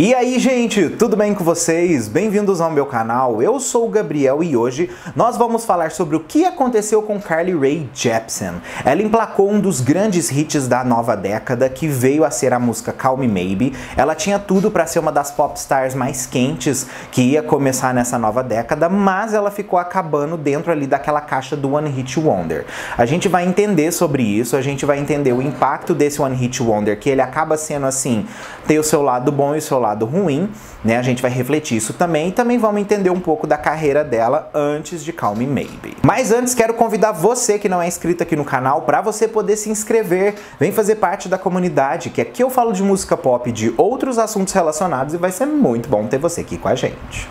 E aí, gente, tudo bem com vocês? Bem-vindos ao meu canal, eu sou o Gabriel e hoje nós vamos falar sobre o que aconteceu com Carly Rae Jepsen. Ela emplacou um dos grandes hits da nova década, que veio a ser a música Call Me Maybe. Ela tinha tudo para ser uma das pop stars mais quentes que ia começar nessa nova década, mas ela ficou acabando dentro ali daquela caixa do One Hit Wonder. A gente vai entender sobre isso, a gente vai entender o impacto desse One Hit Wonder, que ele acaba sendo assim, tem o seu lado bom e o seu lado ruim, né? A gente vai refletir isso também e também vamos entender um pouco da carreira dela antes de Call Me Maybe. Mas antes quero convidar você que não é inscrito aqui no canal para você poder se inscrever, vem fazer parte da comunidade, que aqui eu falo de música pop e de outros assuntos relacionados e vai ser muito bom ter você aqui com a gente.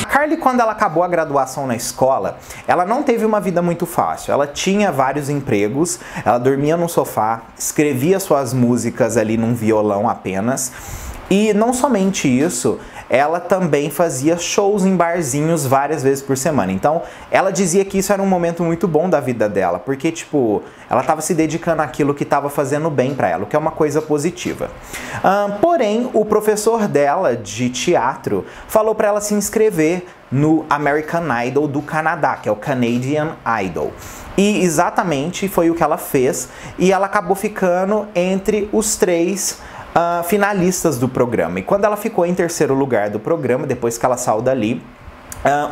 Carly, quando ela acabou a graduação na escola, ela não teve uma vida muito fácil. Ela tinha vários empregos, ela dormia no sofá, escrevia suas músicas ali num violão apenas. E não somente isso, ela também fazia shows em barzinhos várias vezes por semana. Então, ela dizia que isso era um momento muito bom da vida dela, porque, tipo, ela estava se dedicando àquilo que estava fazendo bem para ela, o que é uma coisa positiva. Porém, o professor dela de teatro falou para ela se inscrever no American Idol do Canadá, que é o Canadian Idol. E exatamente foi o que ela fez, e ela acabou ficando entre os três finalistas do programa. E quando ela ficou em terceiro lugar do programa, depois que ela saiu dali,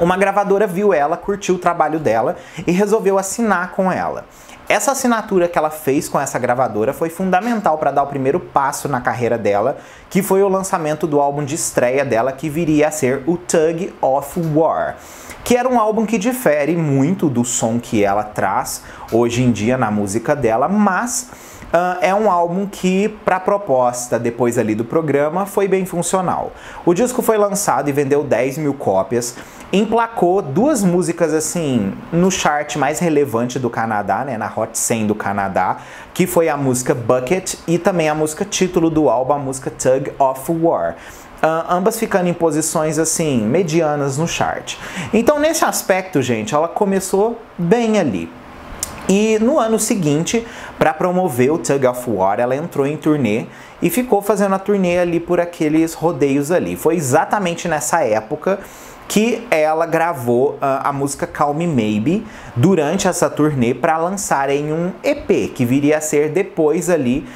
uma gravadora viu ela, curtiu o trabalho dela e resolveu assinar com ela. Essa assinatura que ela fez com essa gravadora foi fundamental para dar o primeiro passo na carreira dela, que foi o lançamento do álbum de estreia dela, que viria a ser o Tug of War, que era um álbum que difere muito do som que ela traz hoje em dia na música dela, mas é um álbum que, para a proposta depois ali do programa, foi bem funcional. O disco foi lançado e vendeu 10 mil cópias, emplacou duas músicas assim no chart mais relevante do Canadá, né, na Hot 100 do Canadá, que foi a música Bucket e também a música título do álbum, a música Tug of War. Ambas ficando em posições assim medianas no chart. Então, nesse aspecto, gente, ela começou bem ali. E no ano seguinte, para promover o Tug of War, ela entrou em turnê e ficou fazendo a turnê ali por aqueles rodeios ali. Foi exatamente nessa época que ela gravou a música Call Me Maybe durante essa turnê para lançar em um EP, que viria a ser depois ali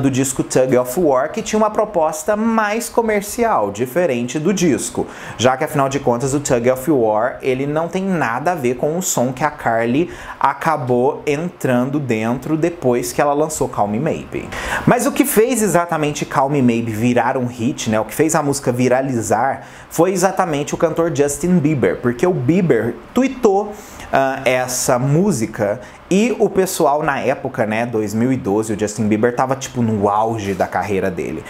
do disco Tug of War, que tinha uma proposta mais comercial, diferente do disco, já que afinal de contas o Tug of War ele não tem nada a ver com o som que a Carly acabou entrando dentro depois que ela lançou Call Me Maybe. Mas o que fez exatamente Call Me Maybe virar um hit, né, o que fez a música viralizar, foi exatamente o cantor Justin Bieber, porque o Bieber tweetou essa música e o pessoal na época, né, 2012, o Justin Bieber tava tipo no auge da carreira dele.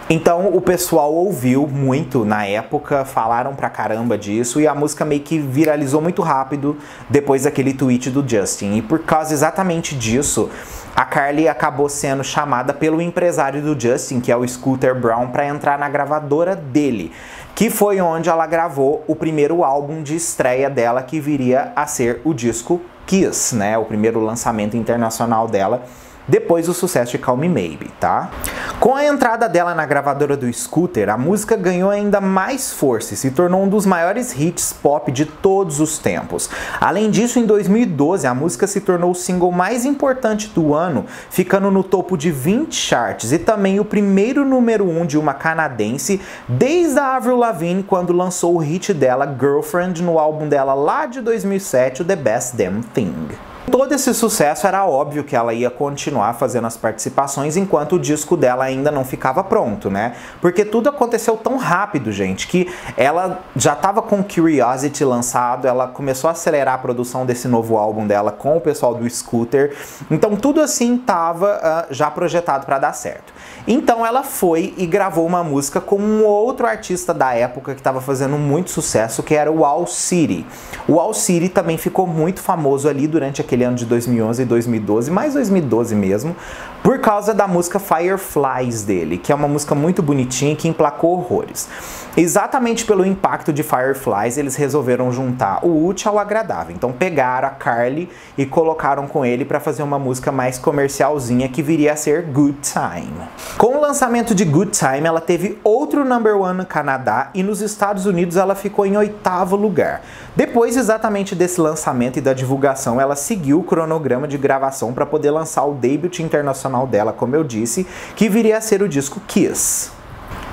Então o pessoal ouviu muito na época, falaram pra caramba disso e a música meio que viralizou muito rápido depois daquele tweet do Justin. E por causa exatamente disso, a Carly acabou sendo chamada pelo empresário do Justin, que é o Scooter Braun, para entrar na gravadora dele, que foi onde ela gravou o primeiro álbum de estreia dela, que viria a ser o disco Kiss, né? O primeiro lançamento internacional dela, depois do sucesso de Call Me Maybe, tá? Com a entrada dela na gravadora do Scooter, a música ganhou ainda mais força e se tornou um dos maiores hits pop de todos os tempos. Além disso, em 2012, a música se tornou o single mais importante do ano, ficando no topo de 20 charts e também o primeiro número 1 de uma canadense desde a Avril Lavigne, quando lançou o hit dela, Girlfriend, no álbum dela lá de 2007, o The Best Damn Thing. Todo esse sucesso era óbvio que ela ia continuar fazendo as participações enquanto o disco dela ainda não ficava pronto, né? Porque tudo aconteceu tão rápido, gente, que ela já estava com Curiosity lançado, ela começou a acelerar a produção desse novo álbum dela com o pessoal do Scooter, então tudo assim estava já projetado para dar certo. Então ela foi e gravou uma música com um outro artista da época que estava fazendo muito sucesso, que era o Owl City. O Owl City também ficou muito famoso ali durante aquele aquele ano de 2011 e 2012, mais 2012 mesmo, por causa da música Fireflies dele, que é uma música muito bonitinha e que emplacou horrores. Exatamente pelo impacto de Fireflies, eles resolveram juntar o útil ao agradável. Então pegaram a Carly e colocaram com ele para fazer uma música mais comercialzinha que viria a ser Good Time. Com o lançamento de Good Time, ela teve outro #1 no Canadá e nos Estados Unidos ela ficou em 8º lugar. Depois exatamente desse lançamento e da divulgação, ela seguiu o cronograma de gravação para poder lançar o debut internacional dela, como eu disse, que viria a ser o disco Kiss.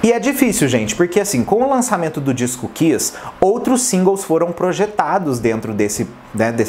E é difícil, gente, porque assim, com o lançamento do disco Kiss, outros singles foram projetados dentro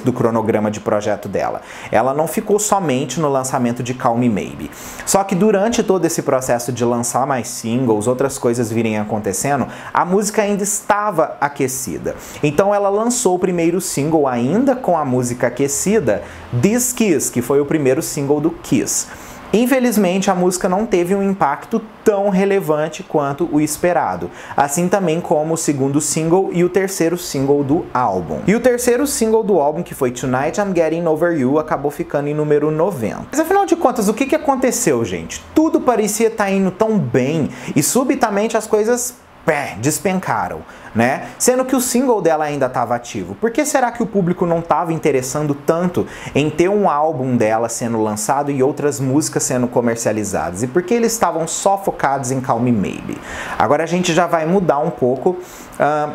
do cronograma de projeto dela. Ela não ficou somente no lançamento de Call Me Maybe. Só que durante todo esse processo de lançar mais singles, outras coisas virem acontecendo, a música ainda estava aquecida. Então ela lançou o primeiro single ainda com a música aquecida, This Kiss, que foi o primeiro single do Kiss. Infelizmente, a música não teve um impacto tão relevante quanto o esperado, assim também como o segundo single e o terceiro single do álbum. E o terceiro single do álbum, que foi Tonight I'm Getting Over You, acabou ficando em número 90. Mas afinal de contas, o que aconteceu, gente? Tudo parecia estar indo tão bem e subitamente as coisas despencaram, né? Sendo que o single dela ainda estava ativo. Por que será que o público não estava interessando tanto em ter um álbum dela sendo lançado e outras músicas sendo comercializadas? E por que eles estavam só focados em Call Me Maybe? Agora a gente já vai mudar um pouco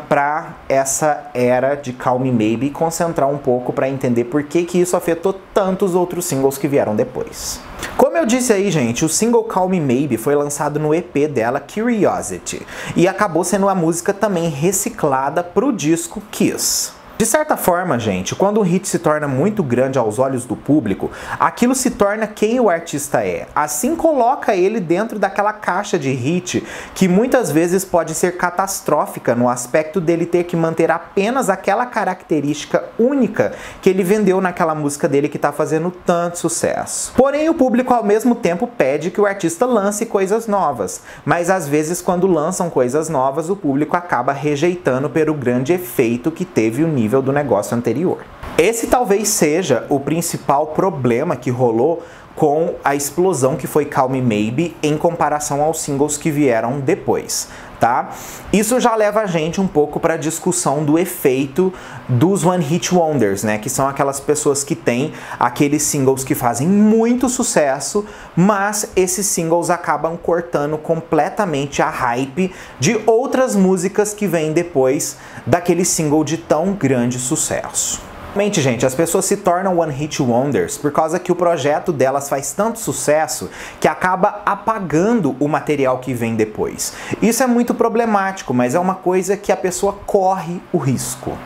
para essa era de Call Me Maybe e concentrar um pouco para entender por que isso afetou tantos outros singles que vieram depois. Como eu disse aí, gente, o single Call Me Maybe foi lançado no EP dela, Curiosity, e acabou sendo a música também reciclada para o disco Kiss. De certa forma, gente, quando um hit se torna muito grande aos olhos do público, aquilo se torna quem o artista é. Assim coloca ele dentro daquela caixa de hit que muitas vezes pode ser catastrófica no aspecto dele ter que manter apenas aquela característica única que ele vendeu naquela música dele que está fazendo tanto sucesso. Porém, o público ao mesmo tempo pede que o artista lance coisas novas, mas às vezes quando lançam coisas novas, o público acaba rejeitando pelo grande efeito que teve o nível do negócio anterior. Esse talvez seja o principal problema que rolou com a explosão que foi Call Me Maybe em comparação aos singles que vieram depois, tá? Isso já leva a gente um pouco para a discussão do efeito dos One Hit Wonders, né? Que são aquelas pessoas que têm aqueles singles que fazem muito sucesso, mas esses singles acabam cortando completamente a hype de outras músicas que vêm depois daquele single de tão grande sucesso. Realmente, gente, as pessoas se tornam One Hit Wonders por causa que o projeto delas faz tanto sucesso que acaba apagando o material que vem depois. Isso é muito problemático, mas é uma coisa que a pessoa corre o risco.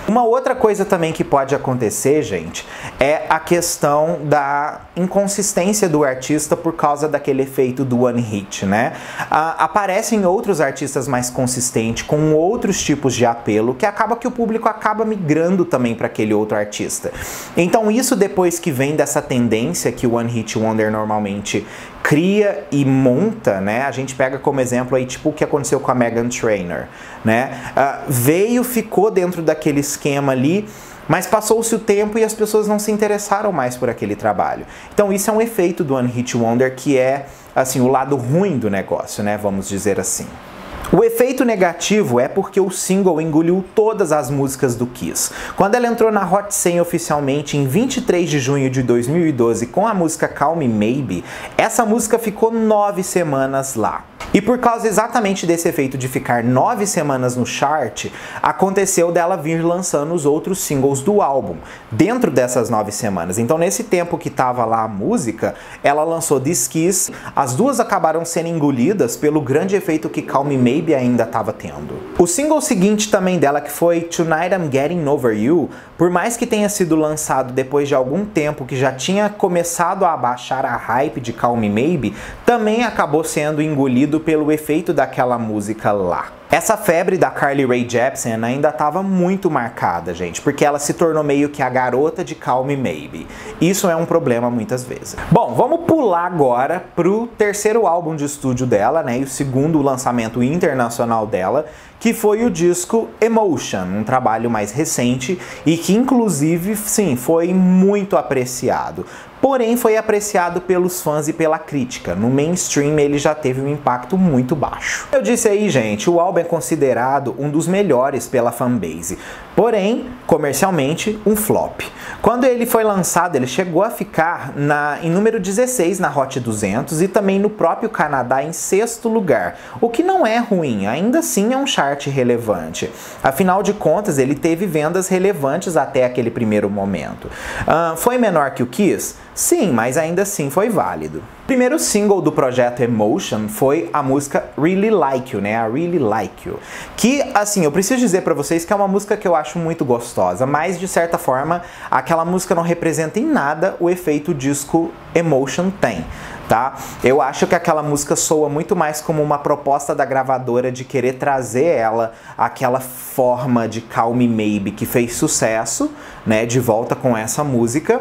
Uma outra coisa também que pode acontecer, gente, é a questão da inconsistência do artista por causa daquele efeito do one hit, né? Aparecem outros artistas mais consistentes, com outros tipos de apelo, que acaba que o público acaba migrando também para aquele outro artista. Então isso depois que vem dessa tendência que o One Hit Wonder normalmente cria e monta, né? A gente pega como exemplo aí, tipo, o que aconteceu com a Meghan Trainor, né? Ficou dentro daquele esquema ali, mas passou-se o tempo e as pessoas não se interessaram mais por aquele trabalho. Então isso é um efeito do One Hit Wonder que é, assim, o lado ruim do negócio, né? Vamos dizer assim. O efeito negativo é porque o single engoliu todas as músicas do Kiss. Quando ela entrou na Hot 100 oficialmente em 23 de junho de 2012 com a música Call Me Maybe, essa música ficou 9 semanas lá. E por causa exatamente desse efeito de ficar 9 semanas no chart, aconteceu dela vir lançando os outros singles do álbum, dentro dessas 9 semanas. Então nesse tempo que tava lá a música, ela lançou This Kiss, as duas acabaram sendo engolidas pelo grande efeito que Call Me Maybe ainda estava tendo. O single seguinte também dela, que foi Tonight I'm Getting Over You, por mais que tenha sido lançado depois de algum tempo que já tinha começado a abaixar a hype de Call Me Maybe, também acabou sendo engolido pelo efeito daquela música lá. Essa febre da Carly Rae Jepsen ainda estava muito marcada, gente, porque ela se tornou meio que a garota de Call Me Maybe. Isso é um problema muitas vezes. Bom, vamos pular agora pro terceiro álbum de estúdio dela, né, e o segundo lançamento internacional dela, que foi o disco Emotion, um trabalho mais recente e que inclusive, sim, foi muito apreciado. Porém, foi apreciado pelos fãs e pela crítica. No mainstream, ele já teve um impacto muito baixo. Eu disse aí, gente, o álbum é considerado um dos melhores pela fanbase. Porém, comercialmente, um flop. Quando ele foi lançado, ele chegou a ficar em número 16 na Hot 200 e também no próprio Canadá em 6º lugar. O que não é ruim, ainda assim é um chart relevante. Afinal de contas, ele teve vendas relevantes até aquele primeiro momento. Foi menor que o Kiss? Sim, mas ainda assim foi válido. O primeiro single do projeto Emotion foi a música Really Like You, né? A Really Like You. Que, assim, eu preciso dizer pra vocês que é uma música que eu acho muito gostosa, mas de certa forma, aquela música não representa em nada o efeito disco Emotion tem. Tá? Eu acho que aquela música soa muito mais como uma proposta da gravadora de querer trazer ela àquela forma de Call Me Maybe que fez sucesso, né, de volta com essa música,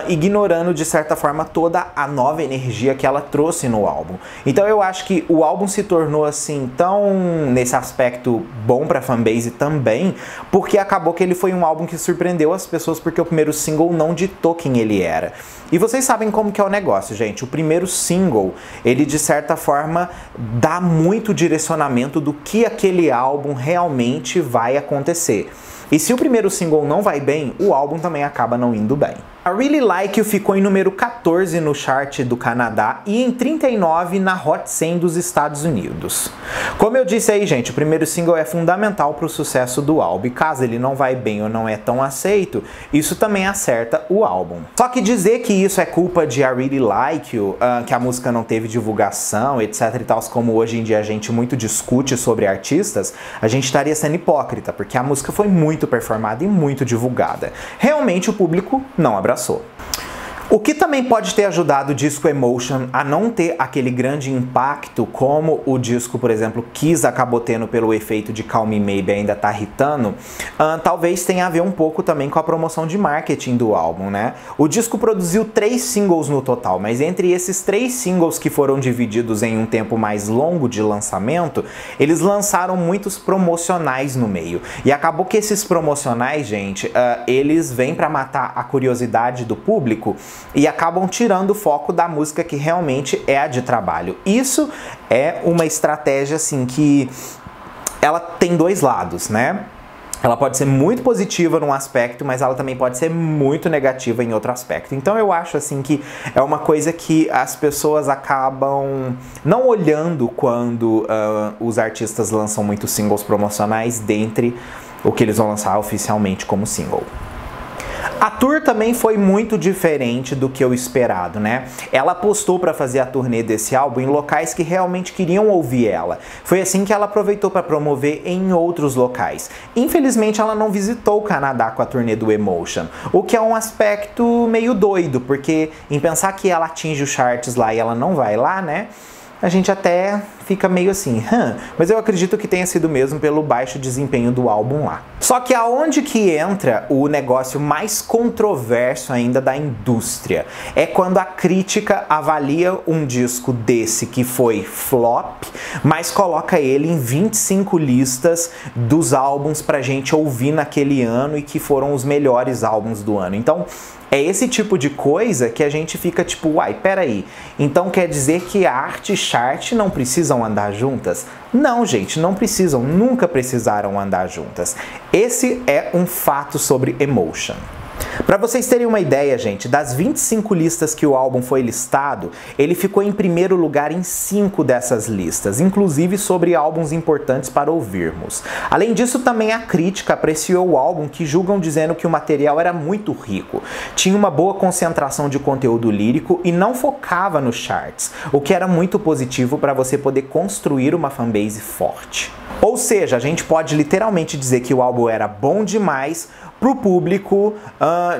ignorando de certa forma toda a nova energia que ela trouxe no álbum. Então eu acho que o álbum se tornou assim tão, nesse aspecto, bom pra fanbase também, porque acabou que ele foi um álbum que surpreendeu as pessoas, porque o primeiro single não ditou quem ele era. E vocês sabem como que é o negócio, gente. O primeiro single, ele de certa forma dá muito direcionamento do que aquele álbum realmente vai acontecer. E se o primeiro single não vai bem, o álbum também acaba não indo bem. A Really Like You ficou em número 14 no chart do Canadá e em 39 na Hot 100 dos Estados Unidos. Como eu disse aí, gente, o primeiro single é fundamental para o sucesso do álbum. E caso ele não vai bem ou não é tão aceito, isso também acerta o álbum. Só que dizer que isso é culpa de A Really Like You, que a música não teve divulgação, etc e tal, como hoje em dia a gente muito discute sobre artistas, a gente estaria sendo hipócrita, porque a música foi muito performada e muito divulgada. Realmente o público não abraçou. O que também pode ter ajudado o disco Emotion a não ter aquele grande impacto como o disco, por exemplo, Kiss acabou tendo pelo efeito de Call Me Maybe ainda tá irritando, talvez tenha a ver um pouco também com a promoção de marketing do álbum, né? O disco produziu 3 singles no total, mas entre esses 3 singles que foram divididos em um tempo mais longo de lançamento, eles lançaram muitos promocionais no meio. E acabou que esses promocionais, gente, eles vêm pra matar a curiosidade do público e acabam tirando o foco da música que realmente é a de trabalho. Isso é uma estratégia assim que ela tem dois lados, né? Ela pode ser muito positiva num aspecto, mas ela também pode ser muito negativa em outro aspecto. Então eu acho assim que é uma coisa que as pessoas acabam não olhando quando os artistas lançam muitos singles promocionais dentre o que eles vão lançar oficialmente como single. A tour também foi muito diferente do que eu esperado, né? Ela apostou para fazer a turnê desse álbum em locais que realmente queriam ouvir ela. Foi assim que ela aproveitou para promover em outros locais. Infelizmente, ela não visitou o Canadá com a turnê do Emotion, o que é um aspecto meio doido, porque em pensar que ela atinge os charts lá e ela não vai lá, né? A gente até fica meio assim, mas eu acredito que tenha sido mesmo pelo baixo desempenho do álbum lá. Só que aonde que entra o negócio mais controverso ainda da indústria? É quando a crítica avalia um disco desse que foi flop, mas coloca ele em 25 listas dos álbuns pra gente ouvir naquele ano e que foram os melhores álbuns do ano. Então, é esse tipo de coisa que a gente fica tipo, uai, peraí, então quer dizer que a arte e chart não precisam andar juntas? Não, gente, não precisam, nunca precisaram andar juntas. Esse é um fato sobre Emotion. Para vocês terem uma ideia, gente, das 25 listas que o álbum foi listado, ele ficou em primeiro lugar em 5 dessas listas, inclusive sobre álbuns importantes para ouvirmos. Além disso, também a crítica apreciou o álbum, que julgam dizendo que o material era muito rico, tinha uma boa concentração de conteúdo lírico e não focava nos charts, o que era muito positivo para você poder construir uma fanbase forte. Ou seja, a gente pode literalmente dizer que o álbum era bom demais, pro público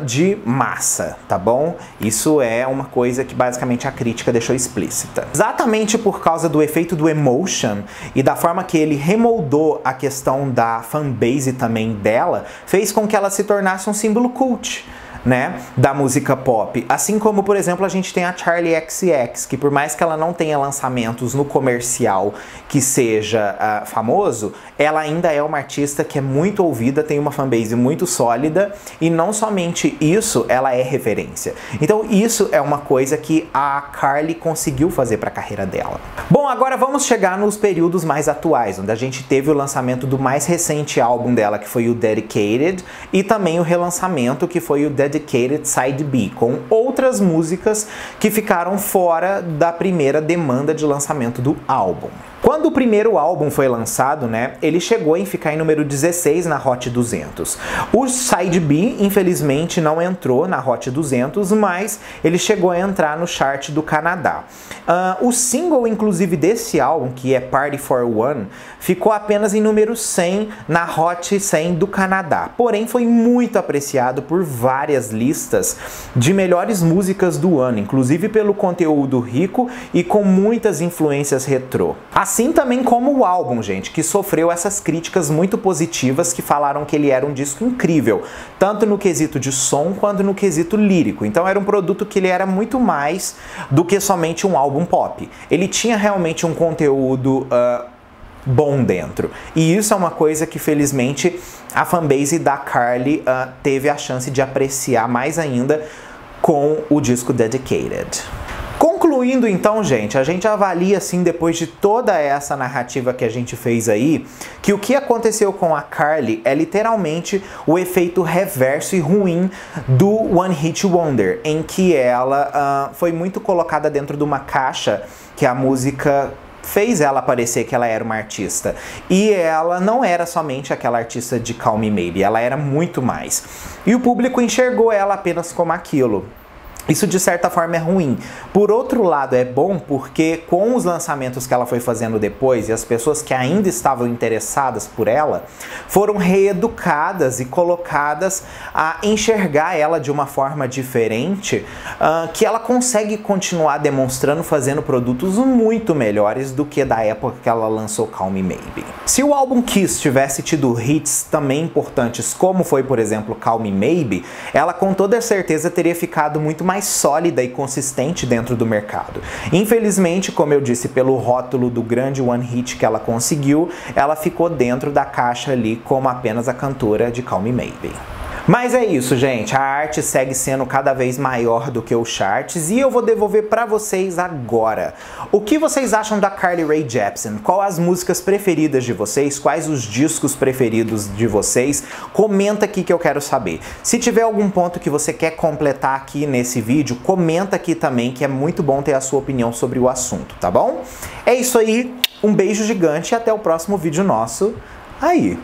de massa, tá bom? Isso é uma coisa que basicamente a crítica deixou explícita. Exatamente por causa do efeito do emotion e da forma que ele remoldou a questão da fanbase também dela, fez com que ela se tornasse um símbolo cult, né, da música pop. Assim como, por exemplo, a gente tem a Charli XCX, que por mais que ela não tenha lançamentos no comercial que seja famoso, ela ainda é uma artista que é muito ouvida, tem uma fanbase muito sólida, e não somente isso, ela é referência. Então isso é uma coisa que a Carly conseguiu fazer para a carreira dela. Bom, agora vamos chegar nos períodos mais atuais, onde a gente teve o lançamento do mais recente álbum dela, que foi o Dedicated, e também o relançamento, que foi o Dedicated Side B, com outras músicas que ficaram fora da primeira demanda de lançamento do álbum. Quando o primeiro álbum foi lançado, né, ele chegou a ficar em número 16 na Hot 200. O Side B, infelizmente, não entrou na Hot 200, mas ele chegou a entrar no chart do Canadá. O single, inclusive, desse álbum, que é Party for One, ficou apenas em número 100 na Hot 100 do Canadá. Porém, foi muito apreciado por várias listas de melhores músicas do ano, inclusive pelo conteúdo rico e com muitas influências retrô. Assim também como o álbum, gente, que sofreu essas críticas muito positivas que falaram que ele era um disco incrível, tanto no quesito de som quanto no quesito lírico. Então era um produto que ele era muito mais do que somente um álbum pop. Ele tinha realmente um conteúdo bom dentro. E isso é uma coisa que, felizmente, a fanbase da Carly teve a chance de apreciar mais ainda com o disco Dedicated. Concluindo então, gente, a gente avalia assim, depois de toda essa narrativa que a gente fez aí, que o que aconteceu com a Carly é literalmente o efeito reverso e ruim do One Hit Wonder, em que ela foi muito colocada dentro de uma caixa que a música fez ela parecer que ela era uma artista. E ela não era somente aquela artista de Call Me Maybe, ela era muito mais. E o público enxergou ela apenas como aquilo. Isso de certa forma é ruim. Por outro lado é bom porque com os lançamentos que ela foi fazendo depois e as pessoas que ainda estavam interessadas por ela foram reeducadas e colocadas a enxergar ela de uma forma diferente, que ela consegue continuar demonstrando, fazendo produtos muito melhores do que da época que ela lançou Call Me Maybe. Se o álbum Kiss tivesse tido hits também importantes como foi, por exemplo, Call Me Maybe, ela com toda certeza teria ficado muito mais sólida e consistente dentro do mercado. Infelizmente, como eu disse, pelo rótulo do grande one hit que ela conseguiu, ela ficou dentro da caixa ali como apenas a cantora de Call Me Maybe. Mas é isso, gente, a arte segue sendo cada vez maior do que os charts e eu vou devolver pra vocês agora. O que vocês acham da Carly Rae Jepsen? Qual as músicas preferidas de vocês? Quais os discos preferidos de vocês? Comenta aqui que eu quero saber. Se tiver algum ponto que você quer completar aqui nesse vídeo, comenta aqui também, que é muito bom ter a sua opinião sobre o assunto, tá bom? É isso aí, um beijo gigante e até o próximo vídeo nosso aí.